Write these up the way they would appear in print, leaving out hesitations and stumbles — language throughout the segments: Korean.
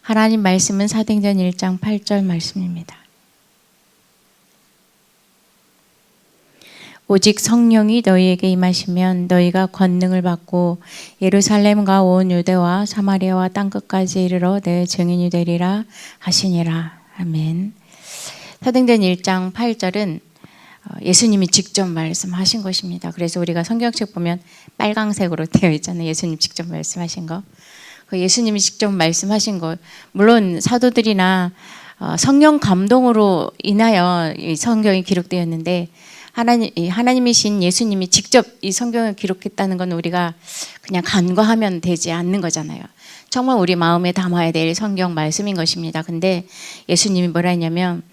하나님 말씀은 사도행전 1장 8절 말씀입니다. 오직 성령이 너희에게 임하시면 너희가 권능을 받고 예루살렘과 온 유대와 사마리아와 땅끝까지 이르러 내 증인이 되리라 하시니라. 아멘. 사도행전 1장 8절은 예수님이 직접 말씀하신 것입니다. 그래서 우리가 성경책 보면 빨강색으로 되어 있잖아요. 예수님 직접 말씀하신 거. 예수님이 직접 말씀하신 것, 물론 사도들이나 성령 감동으로 인하여 이 성경이 기록되었는데 하나님이신 예수님이 직접 이 성경을 기록했다는 건 우리가 그냥 간과하면 되지 않는 거잖아요. 정말 우리 마음에 담아야 될 성경 말씀인 것입니다. 근데 예수님이 뭐라 했냐면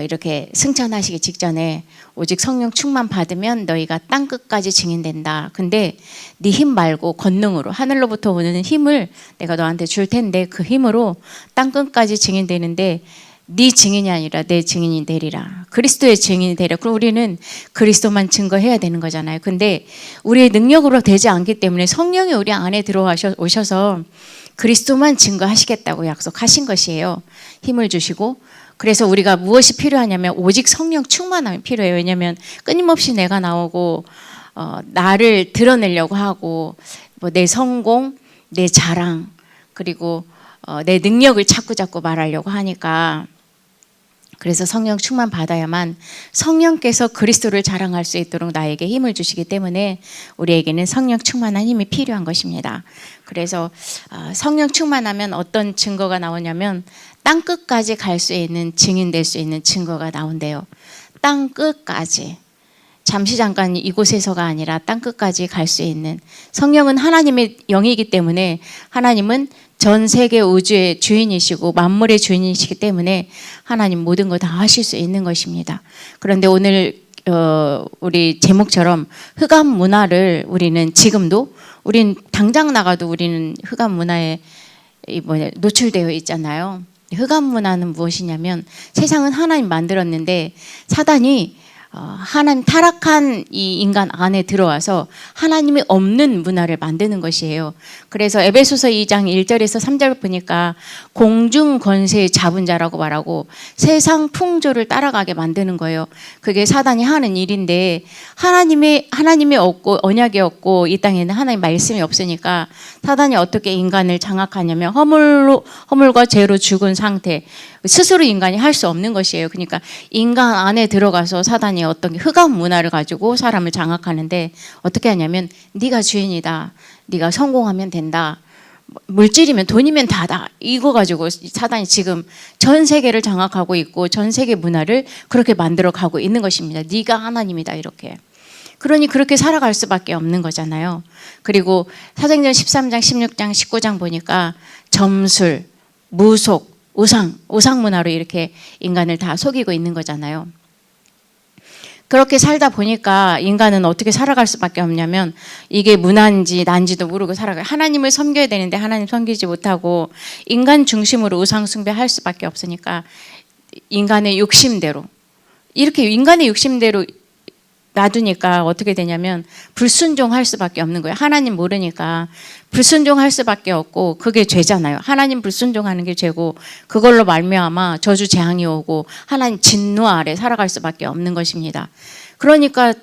이렇게 승천하시기 직전에 오직 성령 충만 받으면 너희가 땅끝까지 증인된다. 근데 네 힘 말고 권능으로 하늘로부터 오는 힘을 내가 너한테 줄 텐데 그 힘으로 땅끝까지 증인되는데 네 증인이 아니라 내 증인이 되리라. 그리스도의 증인이 되리라. 그럼 우리는 그리스도만 증거해야 되는 거잖아요. 근데 우리의 능력으로 되지 않기 때문에 성령이 우리 안에 들어오셔서 그리스도만 증거하시겠다고 약속하신 것이에요. 힘을 주시고. 그래서 우리가 무엇이 필요하냐면 오직 성령 충만함이 필요해요. 왜냐하면 끊임없이 내가 나오고 나를 드러내려고 하고 뭐 내 성공, 내 자랑 그리고 내 능력을 자꾸 말하려고 하니까 그래서 성령 충만 받아야만 성령께서 그리스도를 자랑할 수 있도록 나에게 힘을 주시기 때문에 우리에게는 성령 충만한 힘이 필요한 것입니다. 그래서 성령 충만하면 어떤 증거가 나오냐면 땅끝까지 갈 수 있는 증인될 수 있는 증거가 나온대요. 땅끝까지. 잠시 잠깐 이곳에서가 아니라 땅끝까지 갈 수 있는 성령은 하나님의 영이기 때문에 하나님은 전 세계 우주의 주인이시고 만물의 주인이시기 때문에 하나님 모든 거 다 하실 수 있는 것입니다. 그런데 오늘 우리 제목처럼 흑암 문화를 우리는 지금도 우린 당장 나가도 우리는 흑암 문화에 노출되어 있잖아요. 흑암 문화는 무엇이냐면 세상은 하나님 만들었는데 사단이 하나님 타락한 이 인간 안에 들어와서 하나님이 없는 문화를 만드는 것이에요. 그래서 에베소서 2장 1절에서 3절 보니까 공중 권세 잡은 자라고 말하고 세상 풍조를 따라가게 만드는 거예요. 그게 사단이 하는 일인데 하나님이 없고 언약이 없고 이 땅에는 하나님 말씀이 없으니까 사단이 어떻게 인간을 장악하냐면 허물과 죄로 죽은 상태 스스로 인간이 할 수 없는 것이에요. 그러니까 인간 안에 들어가서 사단이 어떤 흑암 문화를 가지고 사람을 장악하는데 어떻게 하냐면 네가 주인이다. 네가 성공하면 된다. 물질이면 돈이면 다다. 이거 가지고 사단이 지금 전 세계를 장악하고 있고 전 세계 문화를 그렇게 만들어 가고 있는 것입니다. 네가 하나님이다 이렇게. 그러니 그렇게 살아갈 수밖에 없는 거잖아요. 그리고 사도행전 13장, 16장, 19장 보니까 점술, 무속, 우상 문화로 이렇게 인간을 다 속이고 있는 거잖아요. 그렇게 살다 보니까 인간은 어떻게 살아갈 수밖에 없냐면 이게 문화인지 난지도 모르고 살아가요. 하나님을 섬겨야 되는데 하나님 섬기지 못하고 인간 중심으로 우상 숭배할 수밖에 없으니까 인간의 욕심대로 이렇게 인간의 욕심대로 놔두니까 어떻게 되냐면 불순종할 수밖에 없는 거예요. 하나님 모르니까 불순종할 수밖에 없고 그게 죄잖아요. 하나님 불순종하는 게 죄고 그걸로 말미암아 저주 재앙이 오고 하나님 진노 아래 살아갈 수밖에 없는 것입니다. 그러니까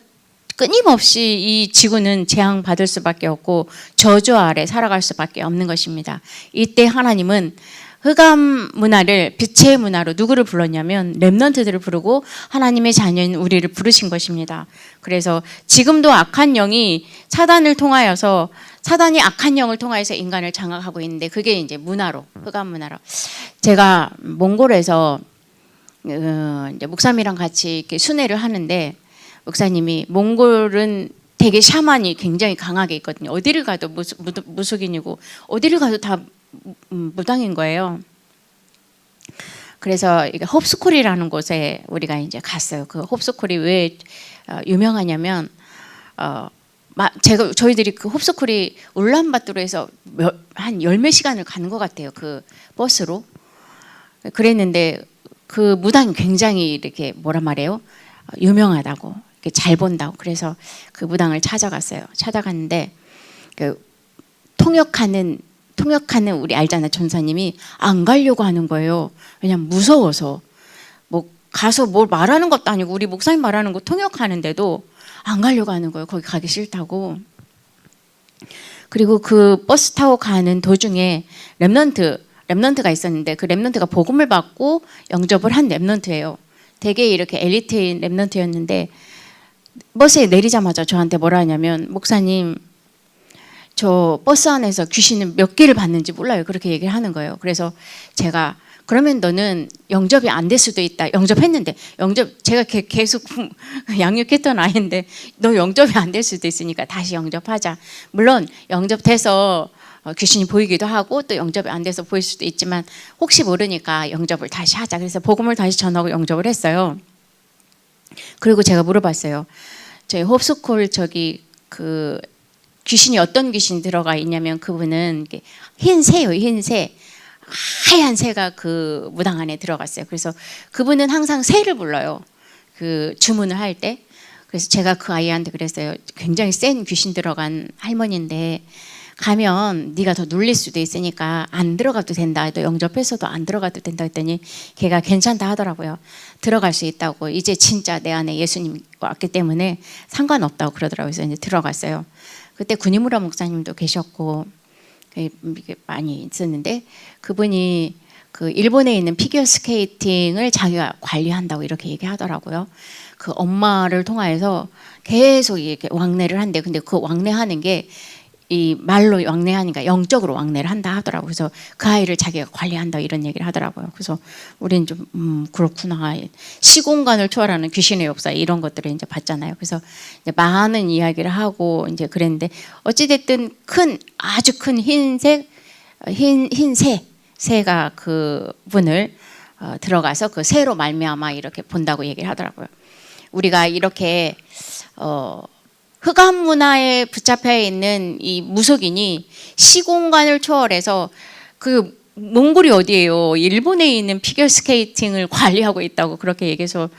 끊임없이 이 지구는 재앙 받을 수밖에 없고 저주 아래 살아갈 수밖에 없는 것입니다. 이때 하나님은 흑암 문화를 빛의 문화로 누구를 불렀냐면 렘넌트들을 부르고 하나님의 자녀인 우리를 부르신 것입니다. 그래서 지금도 악한 영이 사단이 악한 영을 통하여서 인간을 장악하고 있는데 그게 이제 문화로 흑암 문화로 제가 몽골에서 이제 목사님이랑 같이 이렇게 순회를 하는데 목사님이 몽골은 되게 샤만이 굉장히 강하게 있거든요. 어디를 가도 무속인이고 어디를 가도 다 무당인 거예요. 그래서 홉스콜이라는 곳에 우리가 이제 갔어요. 그 홉스콜이 왜 유명하냐면 저희들이 그 홉스콜이 울란바토르에서 한 10몇 시간을 가는 것 같아요. 그 버스로. 그랬는데 그 무당이 굉장히 이렇게 뭐라 말해요? 유명하다고. 이렇게 잘 본다고. 그래서 그 무당을 찾아갔어요. 찾아갔는데 그 통역하는 통역하는 우리 알잖아 전사님이 안 가려고 하는 거예요. 왜냐면 무서워서. 뭐 가서 뭘 말하는 것도 아니고 우리 목사님 말하는 거 통역하는데도 안 가려고 하는 거예요. 거기 가기 싫다고. 그리고 그 버스 타고 가는 도중에 렘넌트가 있었는데 그 렘넌트가 복음을 받고 영접을 한 렘넌트예요. 되게 이렇게 엘리트인 렘넌트였는데 버스에 내리자마자 저한테 뭐라 하냐면 목사님 저 버스 안에서 귀신은 몇 개를 봤는지 몰라요. 그렇게 얘기를 하는 거예요. 그래서 제가 그러면 너는 영접이 안 될 수도 있다. 영접했는데 제가 계속 양육했던 아이인데 너 영접이 안 될 수도 있으니까 다시 영접하자. 물론 영접돼서 귀신이 보이기도 하고 또 영접이 안 돼서 보일 수도 있지만 혹시 모르니까 영접을 다시 하자. 그래서 복음을 다시 전하고 영접을 했어요. 그리고 제가 물어봤어요. 저희 홉스콜 그 귀신이 어떤 귀신이 들어가 있냐면 그분은 흰 새요, 흰 새. 하얀 새가 그 무당 안에 들어갔어요. 그래서 그분은 항상 새를 불러요. 그 주문을 할 때. 그래서 제가 그 아이한테 그랬어요. 굉장히 센 귀신 들어간 할머니인데 가면 네가 더 눌릴 수도 있으니까 안 들어가도 된다. 또 영접해서도 안 들어가도 된다 했더니 걔가 괜찮다 하더라고요. 들어갈 수 있다고. 이제 진짜 내 안에 예수님 왔기 때문에 상관없다고 그러더라고요. 그래서 이제 들어갔어요. 그때 구니무라 목사님도 계셨고 많이 있었는데 그분이 그 일본에 있는 피겨 스케이팅을 자기가 관리한다고 이렇게 얘기하더라고요. 그 엄마를 통해서 계속 이렇게 왕래를 한대. 근데 그 왕래하는 게 이 말로 왕래하니까 영적으로 왕래를 한다 하더라고요. 그래서 그 아이를 자기가 관리한다 이런 얘기를 하더라고요. 그래서 우리는 좀 그렇구나. 시공간을 초월하는 귀신의 역사 이런 것들을 이제 봤잖아요. 그래서 이제 많은 이야기를 하고 이제 그랬는데 어찌 됐든 아주 큰 흰색 흰 새가 그 분을 들어가서 그 새로 말미암아 이렇게 본다고 얘기를 하더라고요. 우리가 이렇게 흑암 문화에 붙잡혀 있는 이 무속인이 시공간을 초월해서 그 몽골이 어디예요? 일본에 있는 피겨 스케이팅을 관리하고 있다고 그렇게 얘기해서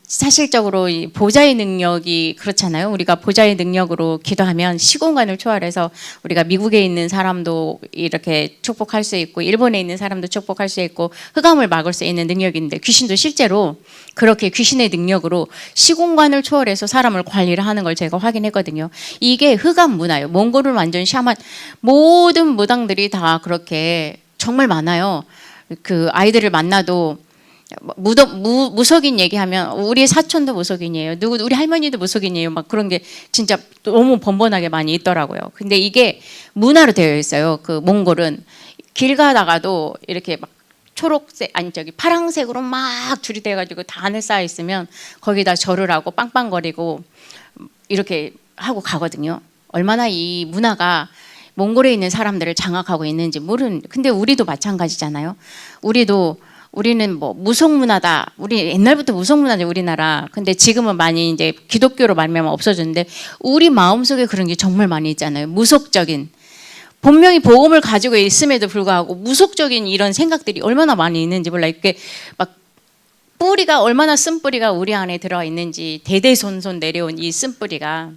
사실적으로 보좌의 능력이 그렇잖아요. 우리가 보좌의 능력으로 기도하면 시공간을 초월해서 우리가 미국에 있는 사람도 이렇게 축복할 수 있고 일본에 있는 사람도 축복할 수 있고 흑암을 막을 수 있는 능력인데 귀신도 실제로 그렇게 귀신의 능력으로 시공간을 초월해서 사람을 관리를 하는 걸 제가 확인했거든요. 이게 흑암 문화예요. 몽골은 완전 샤만 모든 무당들이 다 그렇게 정말 많아요. 그 아이들을 만나도 무속인 얘기하면 우리 사촌도 무속인이에요. 우리 할머니도 무속인이에요. 막 그런 게 진짜 너무 번번하게 많이 있더라고요. 근데 이게 문화로 되어 있어요. 그 몽골은 길 가다가도 이렇게 막 초록색 파랑색으로 막 줄이 돼가지고 다 안에 쌓여 있으면 거기다 절을 하고 빵빵거리고 이렇게 하고 가거든요. 얼마나 이 문화가 몽골에 있는 사람들을 장악하고 있는지 근데 우리도 마찬가지잖아요. 우리는 뭐 무속 문화다. 우리 옛날부터 무속 문화죠, 우리나라. 근데 지금은 많이 이제 기독교로 말미암아 없어졌는데 우리 마음속에 그런 게 정말 많이 있잖아요. 무속적인. 분명히 복음을 가지고 있음에도 불구하고 무속적인 이런 생각들이 얼마나 많이 있는지 몰라. 이렇게 막 뿌리가 얼마나 쓴뿌리가 우리 안에 들어와 있는지 대대손손 내려온 이 쓴뿌리가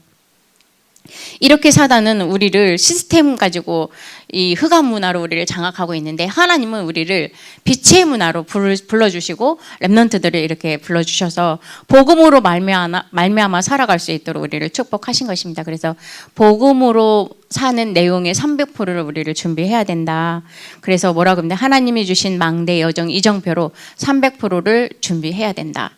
이렇게 사단은 우리를 시스템 가지고 이 흑암 문화로 우리를 장악하고 있는데 하나님은 우리를 빛의 문화로 불러주시고 렘넌트들을 이렇게 불러주셔서 복음으로 말미암아 살아갈 수 있도록 우리를 축복하신 것입니다. 그래서 복음으로 사는 내용의 300%를 우리를 준비해야 된다. 그래서 뭐라고 하면 하나님이 주신 망대 여정 이정표로 300%를 준비해야 된다.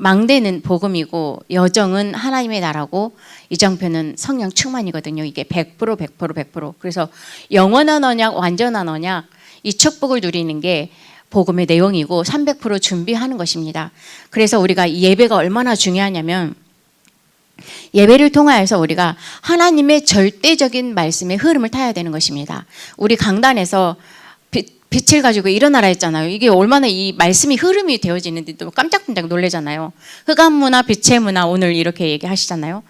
망대는 복음이고 여정은 하나님의 나라고 이정표는 성령 충만이거든요. 이게 100%. 그래서 영원한 언약, 완전한 언약 이 축복을 누리는 게 복음의 내용이고 300% 준비하는 것입니다. 그래서 우리가 예배가 얼마나 중요하냐면 예배를 통하여서 우리가 하나님의 절대적인 말씀의 흐름을 타야 되는 것입니다. 우리 강단에서 빛을 가지고 일어나라 했잖아요. 이게 얼마나 이 말씀이 흐름이 되어지는데도 깜짝깜짝 놀라잖아요. 흑암 문화, 빛의 문화 오늘 이렇게 얘기하시잖아요.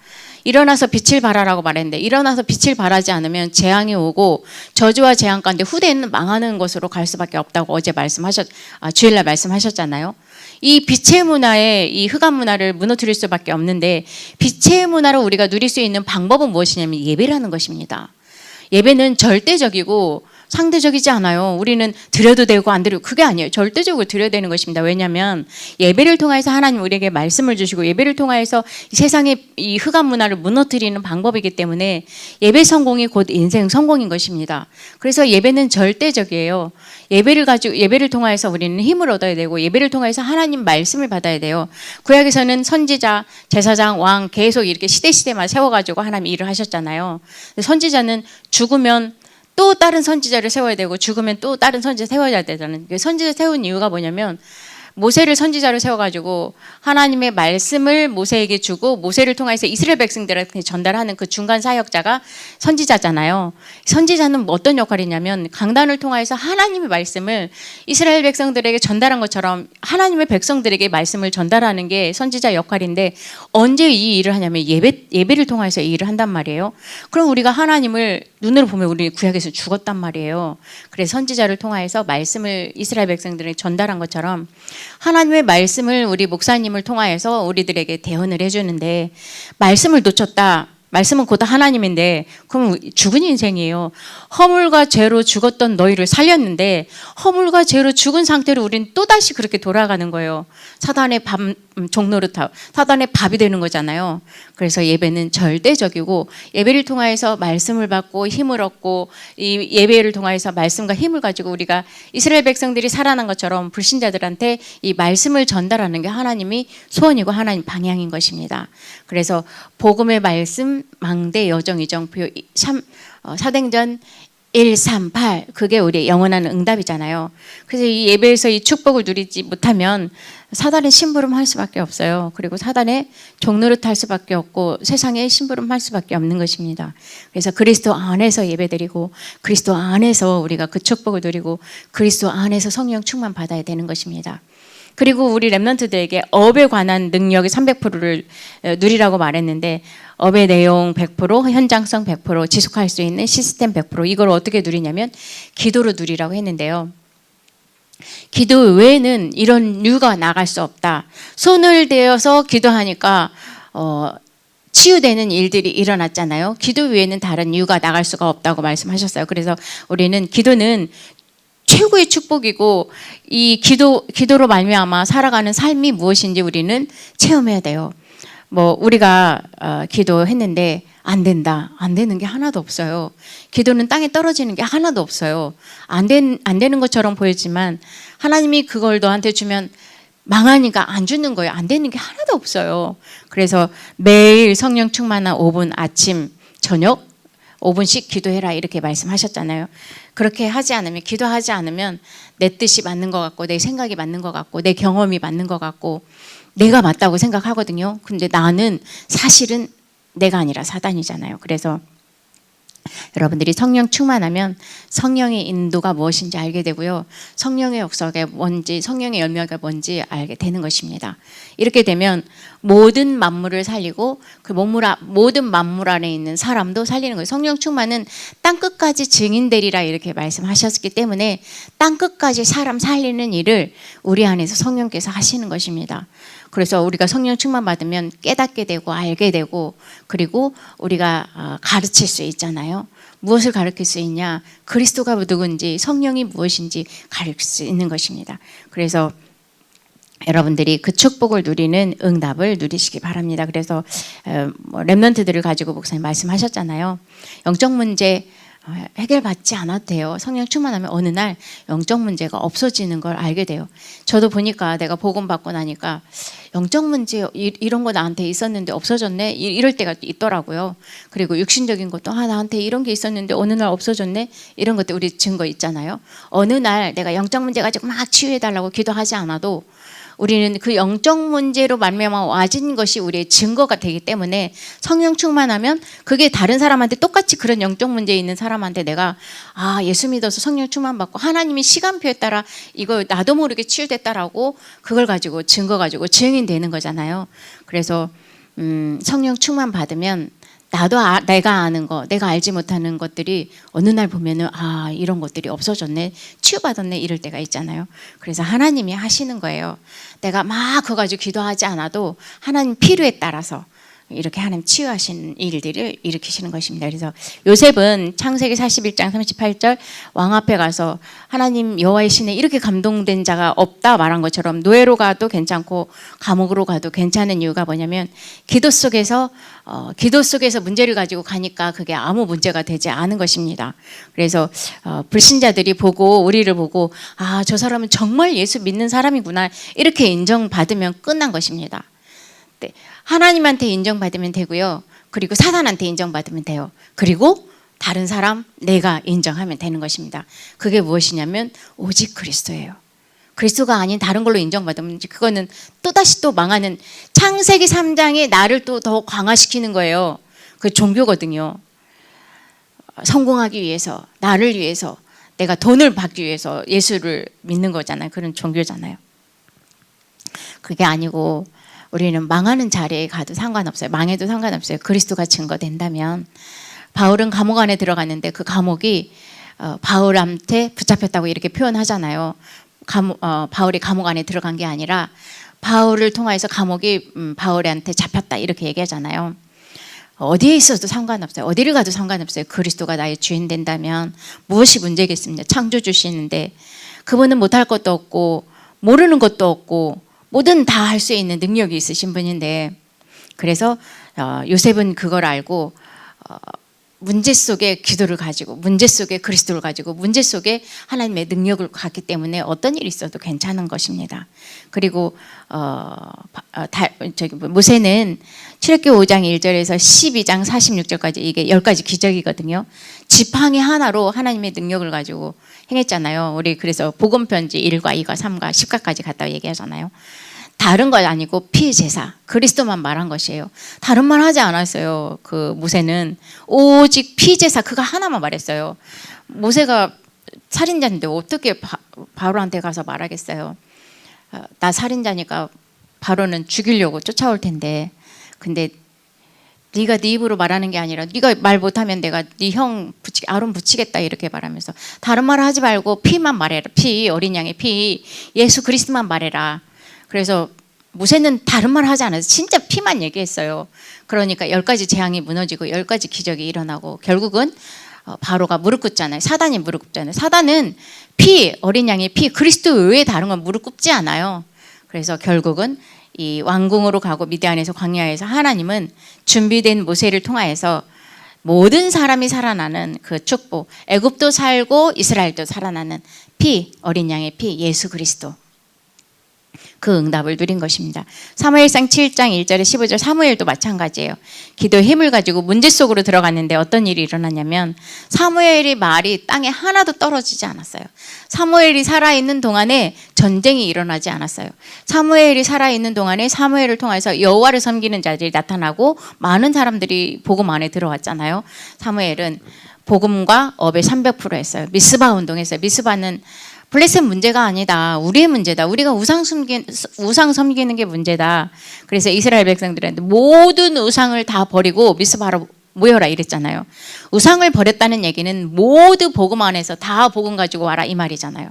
일어나서 빛을 발하라고 말했는데 일어나서 빛을 발하지 않으면 재앙이 오고 저주와 재앙 가운데 후대는 망하는 것으로 갈 수밖에 없다고 어제 주일날 말씀하셨잖아요. 이 빛의 문화에 이 흑암 문화를 무너뜨릴 수밖에 없는데 빛의 문화로 우리가 누릴 수 있는 방법은 무엇이냐면 예배라는 것입니다. 예배는 절대적이고 상대적이지 않아요. 우리는 드려도 되고 안 드려도 그게 아니에요. 절대적으로 드려야 되는 것입니다. 왜냐하면 예배를 통해서 하나님 우리에게 말씀을 주시고 예배를 통해서 세상의 이 흑암 문화를 무너뜨리는 방법이기 때문에 예배 성공이 곧 인생 성공인 것입니다. 그래서 예배는 절대적이에요. 예배를 통해서 우리는 힘을 얻어야 되고 예배를 통해서 하나님 말씀을 받아야 돼요. 구약에서는 선지자, 제사장, 왕 계속 이렇게 시대마다 세워가지고 하나님 일을 하셨잖아요. 선지자는 죽으면 또 다른 선지자를 세워야 되고 죽으면 또 다른 선지자 세워야 되잖아요. 선지자 세운 이유가 뭐냐면 모세를 선지자로 세워가지고 하나님의 말씀을 모세에게 주고 모세를 통해서 이스라엘 백성들한테 전달하는 그 중간 사역자가 선지자잖아요. 선지자는 어떤 역할이냐면 강단을 통해서 하나님의 말씀을 이스라엘 백성들에게 전달한 것처럼 하나님의 백성들에게 말씀을 전달하는 게 선지자 역할인데 언제 이 일을 하냐면 예배를 통해서 이 일을 한단 말이에요. 그럼 우리가 하나님을 눈으로 보면 우리 구약에서 죽었단 말이에요. 그래서 선지자를 통해서 말씀을 이스라엘 백성들에게 전달한 것처럼 하나님의 말씀을 우리 목사님을 통하여서 우리들에게 대언을 해주는데 말씀을 놓쳤다. 말씀은 곧 하나님인데 그럼 죽은 인생이에요. 허물과 죄로 죽었던 너희를 살렸는데 허물과 죄로 죽은 상태로 우리는 또다시 그렇게 돌아가는 거예요. 사단의 종노릇하고 사단의 밥이 되는 거잖아요. 그래서 예배는 절대적이고 예배를 통하여서 말씀을 받고 힘을 얻고 이 예배를 통하여서 말씀과 힘을 가지고 우리가 이스라엘 백성들이 살아난 것처럼 불신자들한테 이 말씀을 전달하는 게 하나님이 소원이고 하나님 방향인 것입니다. 그래서 복음의 말씀 망대 여정 이정표 사도행전 138 그게 우리의 영원한 응답이잖아요. 그래서 이 예배에서 이 축복을 누리지 못하면 사단의 심부름할 수밖에 없어요. 그리고 사단의 종노릇할 수밖에 없고 세상에 심부름할 수밖에 없는 것입니다. 그래서 그리스도 안에서 예배드리고 그리스도 안에서 우리가 그 축복을 누리고 그리스도 안에서 성령 충만 받아야 되는 것입니다. 그리고 우리 렘넌트들에게 업에 관한 능력이 300%를 누리라고 말했는데 업의 내용 100%, 현장성 100%, 지속할 수 있는 시스템 100% 이걸 어떻게 누리냐면 기도로 누리라고 했는데요. 기도 외에는 이런 류가 나갈 수 없다. 손을 대어서 기도하니까 치유되는 일들이 일어났잖아요. 기도 외에는 다른 이유가 나갈 수가 없다고 말씀하셨어요. 그래서 우리는 기도는 최고의 축복이고 이 기도로 말미암아 살아가는 삶이 무엇인지 우리는 체험해야 돼요. 우리가 기도했는데 안 된다. 안 되는 게 하나도 없어요. 기도는 땅에 떨어지는 게 하나도 없어요. 안 되는 것처럼 보이지만 하나님이 그걸 너한테 주면 망하니까 안 주는 거예요. 안 되는 게 하나도 없어요. 그래서 매일 성령 충만한 5분 아침, 저녁 5분씩 기도해라 이렇게 말씀하셨잖아요. 그렇게 하지 않으면 기도하지 않으면 내 뜻이 맞는 것 같고 내 생각이 맞는 것 같고 내 경험이 맞는 것 같고 내가 맞다고 생각하거든요. 근데 나는 사실은 내가 아니라 사단이잖아요. 그래서 여러분들이 성령 충만하면 성령의 인도가 무엇인지 알게 되고요. 성령의 역사가 뭔지 성령의 열매가 뭔지 알게 되는 것입니다. 이렇게 되면 모든 만물을 살리고 그 모든 만물 안에 있는 사람도 살리는 거예요. 성령 충만은 땅끝까지 증인되리라 이렇게 말씀하셨기 때문에 땅끝까지 사람 살리는 일을 우리 안에서 성령께서 하시는 것입니다. 그래서 우리가 성령 충만 받으면 깨닫게 되고 알게 되고 그리고 우리가 가르칠 수 있잖아요. 무엇을 가르칠 수 있냐? 그리스도가 누군지 성령이 무엇인지 가르칠 수 있는 것입니다. 그래서 여러분들이 그 축복을 누리는 응답을 누리시기 바랍니다. 그래서 렘넌트들을 가지고 목사님 말씀하셨잖아요. 영적 문제 해결받지 않아도 돼요. 성령 충만하면 어느 날 영적 문제가 없어지는 걸 알게 돼요. 저도 보니까 내가 복음 받고 나니까 영적 문제 이런 거 나한테 있었는데 없어졌네 이럴 때가 있더라고요. 그리고 육신적인 것도 나한테 이런 게 있었는데 어느 날 없어졌네 이런 것들 우리 증거 있잖아요. 어느 날 내가 영적 문제 가지고 막 치유해달라고 기도하지 않아도 우리는 그 영적 문제로 말미암아 와진 것이 우리의 증거가 되기 때문에 성령 충만하면 그게 다른 사람한테 똑같이 그런 영적 문제 있는 사람한테 내가 예수 믿어서 성령 충만 받고 하나님이 시간표에 따라 이거 나도 모르게 치유됐다라고 그걸 가지고 증거 가지고 증인되는 거잖아요. 그래서 성령 충만 받으면 나도 내가 아는 거, 내가 알지 못하는 것들이 어느 날 보면은 이런 것들이 없어졌네, 치유받았네 이럴 때가 있잖아요. 그래서 하나님이 하시는 거예요. 내가 막 그거 가지고 기도하지 않아도 하나님 필요에 따라서 이렇게 하나님 치유하신 일들을 일으키시는 것입니다. 그래서 요셉은 창세기 41장 38절 왕 앞에 가서 하나님 여호와의 신에 이렇게 감동된 자가 없다 말한 것처럼 노예로 가도 괜찮고 감옥으로 가도 괜찮은 이유가 뭐냐면 기도 속에서 문제를 가지고 가니까 그게 아무 문제가 되지 않은 것입니다. 그래서 불신자들이 보고 우리를 보고 아, 저 사람은 정말 예수 믿는 사람이구나 이렇게 인정받으면 끝난 것입니다. 네. 하나님한테 인정받으면 되고요. 그리고 사단한테 인정받으면 돼요. 그리고 다른 사람 내가 인정하면 되는 것입니다. 그게 무엇이냐면 오직 그리스도예요. 그리스도가 아닌 다른 걸로 인정받으면 그거는 또다시 또 망하는 창세기 3장이 나를 또 더 강화시키는 거예요. 그 종교거든요. 성공하기 위해서 나를 위해서 내가 돈을 받기 위해서 예수를 믿는 거잖아요. 그런 종교잖아요. 그게 아니고 우리는 망하는 자리에 가도 상관없어요. 망해도 상관없어요. 그리스도가 증거된다면. 바울은 감옥 안에 들어갔는데 그 감옥이 바울한테 붙잡혔다고 이렇게 표현하잖아요. 바울이 감옥 안에 들어간 게 아니라 바울을 통해서 감옥이 바울한테 잡혔다 이렇게 얘기하잖아요. 어디에 있어도 상관없어요. 어디를 가도 상관없어요. 그리스도가 나의 주인 된다면 무엇이 문제겠습니까? 창조주시는데 그분은 못할 것도 없고 모르는 것도 없고 뭐든 다 할 수 있는 능력이 있으신 분인데 그래서 요셉은 그걸 알고 문제 속에 기도를 가지고 문제 속에 그리스도를 가지고 문제 속에 하나님의 능력을 갖기 때문에 어떤 일이 있어도 괜찮은 것입니다. 그리고 모세는 출애굽기 5장 1절에서 12장 46절까지 이게 10가지 기적이거든요. 지팡이 하나로 하나님의 능력을 가지고 행했잖아요. 우리 그래서 복음편지 1과 2과 3과 10가까지 갔다 얘기하잖아요. 다른 것 아니고 피제사 그리스도만 말한 것이에요. 다른 말 하지 않았어요. 그 모세는 오직 피제사 그거 하나만 말했어요. 모세가 살인자인데 어떻게 바로한테 가서 말하겠어요. 나 살인자니까 바로는 죽이려고 쫓아올 텐데 근데 네가 네 입으로 말하는 게 아니라 네가 말 못하면 내가 네 형 아론 붙이겠다 이렇게 말하면서 다른 말 하지 말고 피만 말해라. 피 어린 양의 피 예수 그리스도만 말해라. 그래서 모세는 다른 말 하지 않아서 진짜 피만 얘기했어요. 그러니까 10가지 재앙이 무너지고 10가지 기적이 일어나고 결국은 바로가 무릎 꿇잖아요. 사단이 무릎 꿇잖아요. 사단은 피 어린 양의 피 그리스도 외에 다른 건 무릎 꿇지 않아요. 그래서 결국은 이 왕궁으로 가고 미디안에서 광야에서 하나님은 준비된 모세를 통하여서 모든 사람이 살아나는 그 축복 애굽도 살고 이스라엘도 살아나는 피 어린 양의 피 예수 그리스도 그 응답을 누린 것입니다. 사무엘상 7장 1절에 15절 사무엘도 마찬가지예요. 기도의 힘을 가지고 문제 속으로 들어갔는데 어떤 일이 일어났냐면 사무엘의 말이 땅에 하나도 떨어지지 않았어요. 사무엘이 살아있는 동안에 전쟁이 일어나지 않았어요. 사무엘이 살아있는 동안에 사무엘을 통해서 여호와를 섬기는 자들이 나타나고 많은 사람들이 복음 안에 들어왔잖아요. 사무엘은 복음과 업에 300% 했어요. 미스바 운동했어요. 미스바는 블레셋 문제가 아니다. 우리의 문제다. 우리가 우상 섬기는 게 문제다. 그래서 이스라엘 백성들한테 모든 우상을 다 버리고 미스바로 모여라 이랬잖아요. 우상을 버렸다는 얘기는 모두 복음 안에서 다 복음 가지고 와라 이 말이잖아요.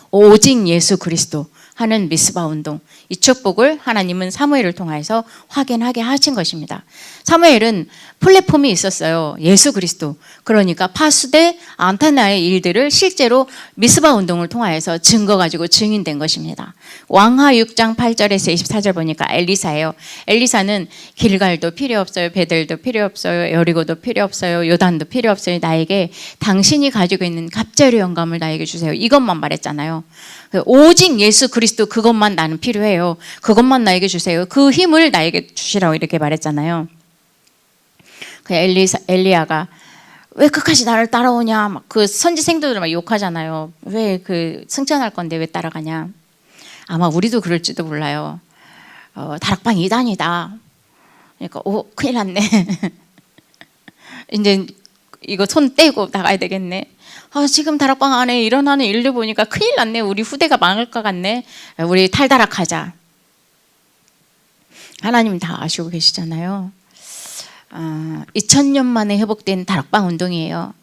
오직 예수 그리스도 하는 미스바 운동 이 축복을 하나님은 사무엘을 통해서 확인하게 하신 것입니다. 사무엘은 플랫폼이 있었어요. 예수 그리스도. 그러니까 파수대 안타나의 일들을 실제로 미스바 운동을 통하여서 증거 가지고 증인된 것입니다. 왕하 6장 8절에서 24절 보니까 엘리사예요. 엘리사는 길갈도 필요 없어요. 베델도 필요 없어요. 여리고도 필요 없어요. 요단도 필요 없어요. 나에게 당신이 가지고 있는 갑절의 영감을 나에게 주세요. 이것만 말했잖아요. 오직 예수 그리스도 그것만 나는 필요해요. 그것만 나에게 주세요. 그 힘을 나에게 주시라고 이렇게 말했잖아요. 그 엘리야가 왜 끝까지 나를 따라오냐 막 그 선지생도들 막 욕하잖아요. 왜 그 승천할 건데 왜 따라가냐. 아마 우리도 그럴지도 몰라요. 다락방 2단이다. 그러니까 큰일 났네. 이제 이거 손 떼고 나가야 되겠네. 지금 다락방 안에 일어나는 일들 보니까 큰일 났네. 우리 후대가 망할 것 같네. 우리 탈다락하자. 하나님 다 아시고 계시잖아요. 2000년 만에 회복된 다락방 운동이에요.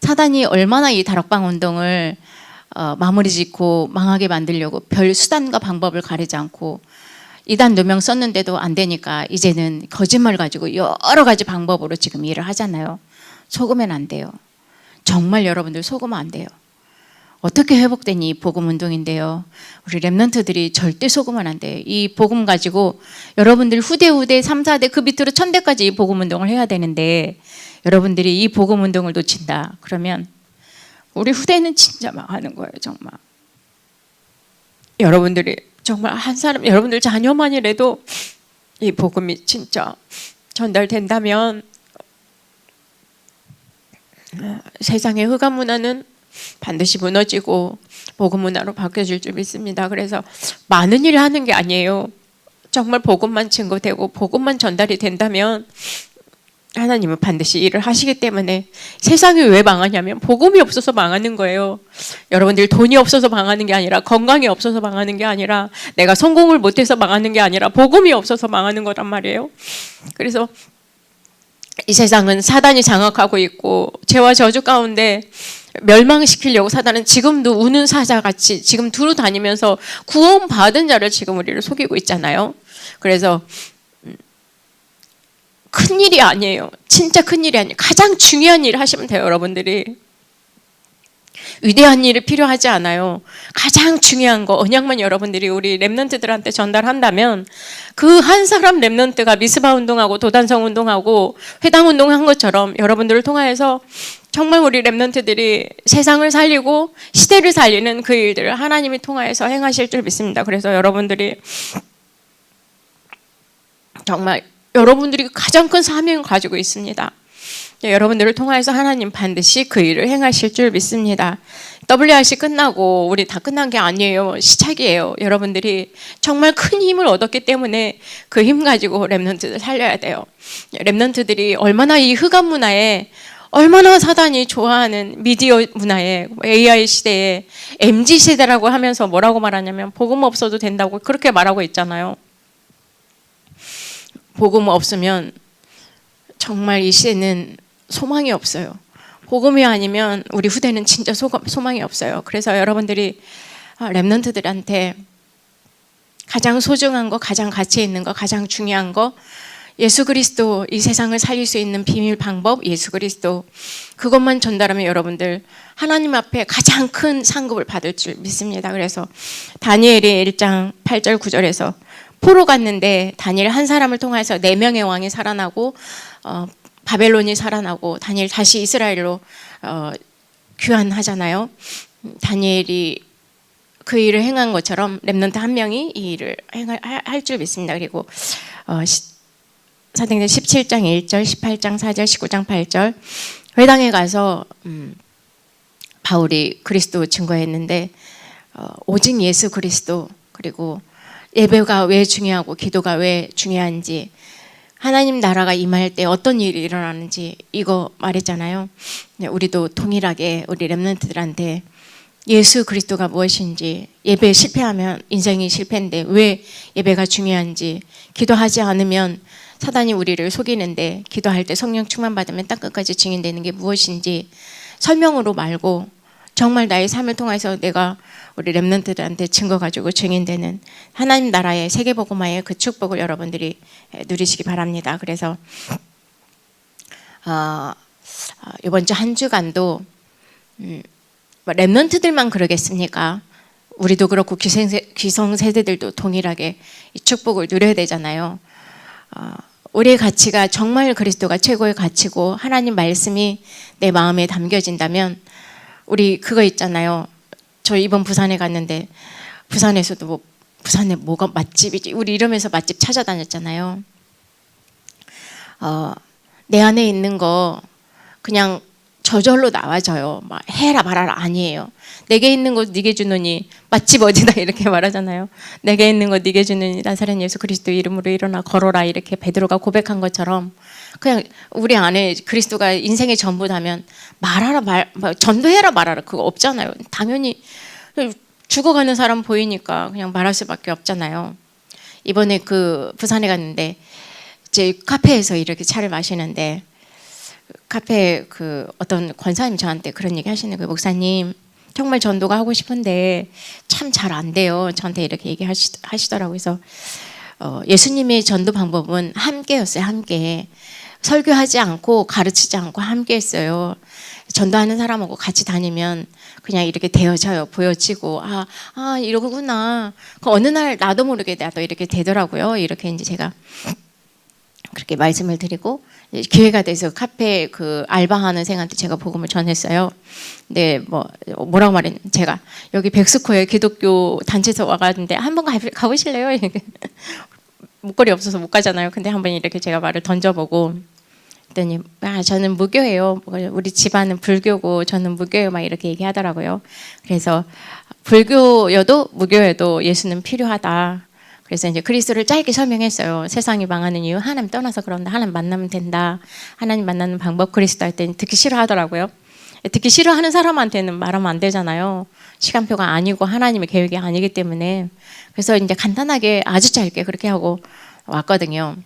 사단이 얼마나 이 다락방 운동을 마무리 짓고 망하게 만들려고 별 수단과 방법을 가리지 않고 이단 누명 썼는데도 안 되니까 이제는 거짓말 가지고 여러 가지 방법으로 지금 일을 하잖아요. 속으면 안 돼요. 정말 여러분들 속으면 안 돼요. 어떻게 회복된 이 복음 운동인데요. 우리 렘넌트들이 절대 속으면 안 돼요. 이 복음 가지고 여러분들 후대 3, 4대 그 밑으로 1000대까지 이 복음 운동을 해야 되는데 여러분들이 이 복음 운동을 놓친다. 그러면 우리 후대는 진짜 망하는 거예요. 정말. 여러분들이 정말 한 사람, 여러분들 자녀만이라도 이 복음이 진짜 전달된다면 세상의 흑암 문화는 반드시 무너지고 복음 문화로 바뀌어질 줄 믿습니다. 그래서 많은 일을 하는 게 아니에요. 정말 복음만 증거되고 복음만 전달이 된다면 하나님은 반드시 일을 하시기 때문에 세상이 왜 망하냐면 복음이 없어서 망하는 거예요. 여러분들 돈이 없어서 망하는 게 아니라 건강이 없어서 망하는 게 아니라 내가 성공을 못해서 망하는 게 아니라 복음이 없어서 망하는 거란 말이에요. 그래서 이 세상은 사단이 장악하고 있고 죄와 저주 가운데 멸망시키려고 사단은 지금도 우는 사자같이 지금 두루 다니면서 구원받은 자를 지금 우리를 속이고 있잖아요. 그래서 큰일이 아니에요. 진짜 큰일이 아니에요. 가장 중요한 일을 하시면 돼요. 여러분들이. 위대한 일이 필요하지 않아요. 가장 중요한 거 언약만 여러분들이 우리 렘넌트들한테 전달한다면 그 한 사람 렘넌트가 미스바 운동하고 도단성 운동하고 회당 운동한 것처럼 여러분들을 통하여서 정말 우리 렘넌트들이 세상을 살리고 시대를 살리는 그 일들을 하나님이 통하여서 행하실 줄 믿습니다. 그래서 여러분들이 정말 여러분들이 가장 큰 사명을 가지고 있습니다. 여러분들을 통해서 하나님 반드시 그 일을 행하실 줄 믿습니다. WRC 끝나고 우리 다 끝난 게 아니에요. 시작이에요. 여러분들이 정말 큰 힘을 얻었기 때문에 그 힘 가지고 렘넌트들 살려야 돼요. 렘넌트들이 얼마나 이 흑암 문화에 얼마나 사단이 좋아하는 미디어 문화에 AI 시대에 MZ 세대라고 하면서 뭐라고 말하냐면 복음 없어도 된다고 그렇게 말하고 있잖아요. 복음 없으면 정말 이 시대는 소망이 없어요. 복음이 아니면 우리 후대는 진짜 소망이 없어요. 그래서 여러분들이 렘넌트들한테 가장 소중한 거, 가장 가치 있는 거, 가장 중요한 거 예수 그리스도, 이 세상을 살릴 수 있는 비밀 방법 예수 그리스도, 그것만 전달하면 여러분들 하나님 앞에 가장 큰 상급을 받을 줄 믿습니다. 그래서 다니엘이 1장 8절 9절에서 포로 갔는데 다니엘 한 사람을 통해서 4명의 왕이 살아나고 바벨론이 살아나고 다니엘 다시 이스라엘로 귀환하잖아요. 다니엘이 그 일을 행한 것처럼 렘넌트 한 명이 이 일을 할 줄 믿습니다. 그리고 사도행전 17장 1절, 18장 4절, 19장 8절 회당에 가서 바울이 그리스도 증거했는데 오직 예수 그리스도, 그리고 예배가 왜 중요하고 기도가 왜 중요한지, 하나님 나라가 임할 때 어떤 일이 일어나는지 이거 말했잖아요. 우리도 동일하게 우리 렘넌트들한테 예수 그리스도가 무엇인지, 예배 실패하면 인생이 실패인데 왜 예배가 중요한지, 기도하지 않으면 사단이 우리를 속이는데 기도할 때 성령 충만 받으면 땅끝까지 증인되는 게 무엇인지 설명으로 말고 정말 나의 삶을 통해서 내가 우리 렘넌트들한테 증거 가지고 증인되는 하나님 나라의 세계복음화의 그 축복을 여러분들이 누리시기 바랍니다. 그래서 이번 주 한 주간도 렘넌트들만 그러겠습니까? 우리도 그렇고 기성세대들도 동일하게 이 축복을 누려야 되잖아요. 우리의 가치가 정말 그리스도가 최고의 가치고 하나님 말씀이 내 마음에 담겨진다면, 우리 그거 있잖아요. 저 이번 부산에 갔는데 부산에서도 부산에 뭐가 맛집이지 우리 이러면서 맛집 찾아다녔잖아요. 내 안에 있는 거 그냥 저절로 나와져요. 막 해라 말아라 아니에요. 내게 있는 거 네게 주느니 맛집 어디다 이렇게 말하잖아요. 내게 있는 거 네게 주느니 나사렛 예수 그리스도 이름으로 일어나 걸어라 이렇게 베드로가 고백한 것처럼 그냥 우리 안에 그리스도가 인생의 전부다면 말하라 전도해라 말하라 그거 없잖아요. 당연히 죽어가는 사람 보이니까 그냥 말할 수밖에 없잖아요. 이번에 그 부산에 갔는데 제 카페에서 이렇게 차를 마시는데 카페 그 어떤 권사님 저한테 그런 얘기 하시는 거예요. 목사님 정말 전도가 하고 싶은데 참 잘 안 돼요. 저한테 이렇게 얘기하시더라고요. 그래서 예수님의 전도 방법은 함께였어요. 함께. 설교하지 않고 가르치지 않고 함께 했어요. 전도하는 사람하고 같이 다니면 그냥 이렇게 되어져요. 보여지고 이러구나. 어느 날 나도 모르게 나도 이렇게 되더라고요. 이렇게 이제 제가 그렇게 말씀을 드리고 기회가 돼서 카페 그 알바하는 생한테 제가 복음을 전했어요. 근데 뭐라고 말했는데 제가 여기 백스코에 기독교 단체에서 와가는데 한번 가보실래요? 목걸이 없어서 못 가잖아요. 근데 한번 이렇게 제가 말을 던져보고 그랬더니 저는 무교예요. 우리 집안은 불교고 저는 무교예요. 막 이렇게 얘기하더라고요. 그래서 불교여도 무교여도 예수는 필요하다. 그래서 이제 그리스도를 짧게 설명했어요. 세상이 망하는 이유 하나님 떠나서 그런다. 하나님 만나면 된다. 하나님 만나는 방법 그리스도 할 때는 듣기 싫어하더라고요. 듣기 싫어하는 사람한테는 말하면 안 되잖아요. 시간표가 아니고 하나님의 계획이 아니기 때문에. 그래서 이제 간단하게 아주 짧게 그렇게 하고 왔거든요.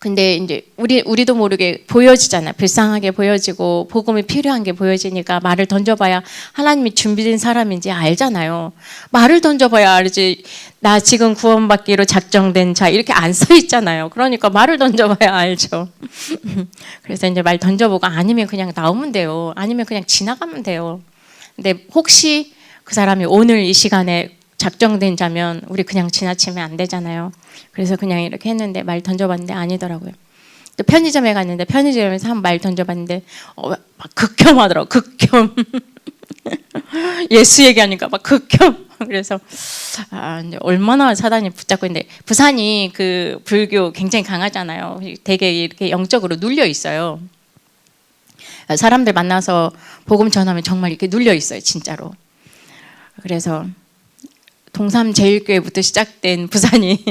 근데 이제 우리도 모르게 보여지잖아요. 불쌍하게 보여지고 복음이 필요한 게 보여지니까 말을 던져봐야 하나님이 준비된 사람인지 알잖아요. 말을 던져봐야 알지. 나 지금 구원받기로 작정된 자 이렇게 안 써 있잖아요. 그러니까 말을 던져봐야 알죠. 그래서 이제 말 던져보고 아니면 그냥 나오면 돼요. 아니면 그냥 지나가면 돼요. 근데 혹시 그 사람이 오늘 이 시간에 작정된 자면 우리 그냥 지나치면 안 되잖아요. 그래서 그냥 이렇게 했는데 말 던져봤는데 아니더라고요. 또 편의점에 갔는데 편의점에서 한 말 던져봤는데 막 극혐하더라고. 극혐. 예수 얘기하니까 막 극혐. 그래서 이제 얼마나 사단이 붙잡고 있는데 부산이 그 불교 굉장히 강하잖아요. 되게 이렇게 영적으로 눌려 있어요. 사람들 만나서 복음 전하면 정말 이렇게 눌려 있어요, 진짜로. 그래서 동삼제일교회부터 시작된 부산이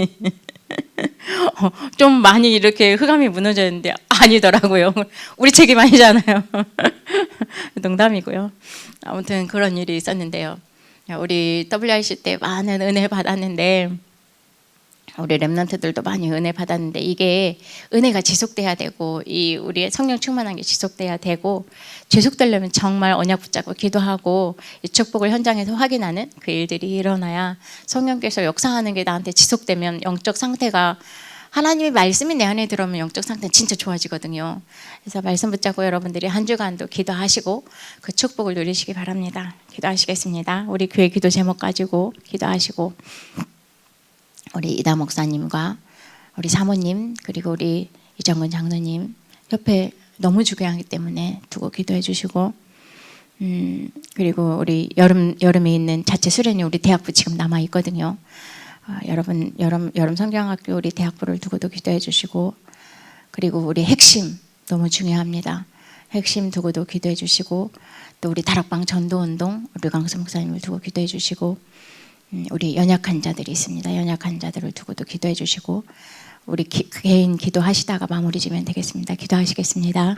좀 많이 이렇게 흑암이 무너졌는데 아니더라고요. 우리 책임 아니잖아요. 농담이고요. 아무튼 그런 일이 있었는데요. 우리 WRC 때 많은 은혜 받았는데 우리 렘넌트들도 많이 은혜 받았는데 이게 은혜가 지속돼야 되고 이 우리의 성령 충만한 게 지속돼야 되고 지속되려면 정말 언약 붙잡고 기도하고 이 축복을 현장에서 확인하는 그 일들이 일어나야 성령께서 역사하는 게 나한테 지속되면 영적 상태가 하나님의 말씀이 내 안에 들어오면 영적 상태는 진짜 좋아지거든요. 그래서 말씀 붙잡고 여러분들이 한 주간도 기도하시고 그 축복을 누리시기 바랍니다. 기도하시겠습니다. 우리 교회 기도 제목 가지고 기도하시고 우리 이다 목사님과 우리 사모님 그리고 우리 이정근 장로님 옆에 너무 중요하기 때문에 두고 기도해 주시고 그리고 우리 여름에 있는 자체 수련이 우리 대학부 지금 남아 있거든요. 여름 성경학교 우리 대학부를 두고도 기도해 주시고 그리고 우리 핵심 너무 중요합니다. 핵심 두고도 기도해 주시고 또 우리 다락방 전도운동 우리 강수 목사님을 두고 기도해 주시고 우리 연약한 자들이 있습니다. 연약한 자들을 두고도 기도해 주시고 우리 개인 기도하시다가 마무리 지면 되겠습니다. 기도하시겠습니다.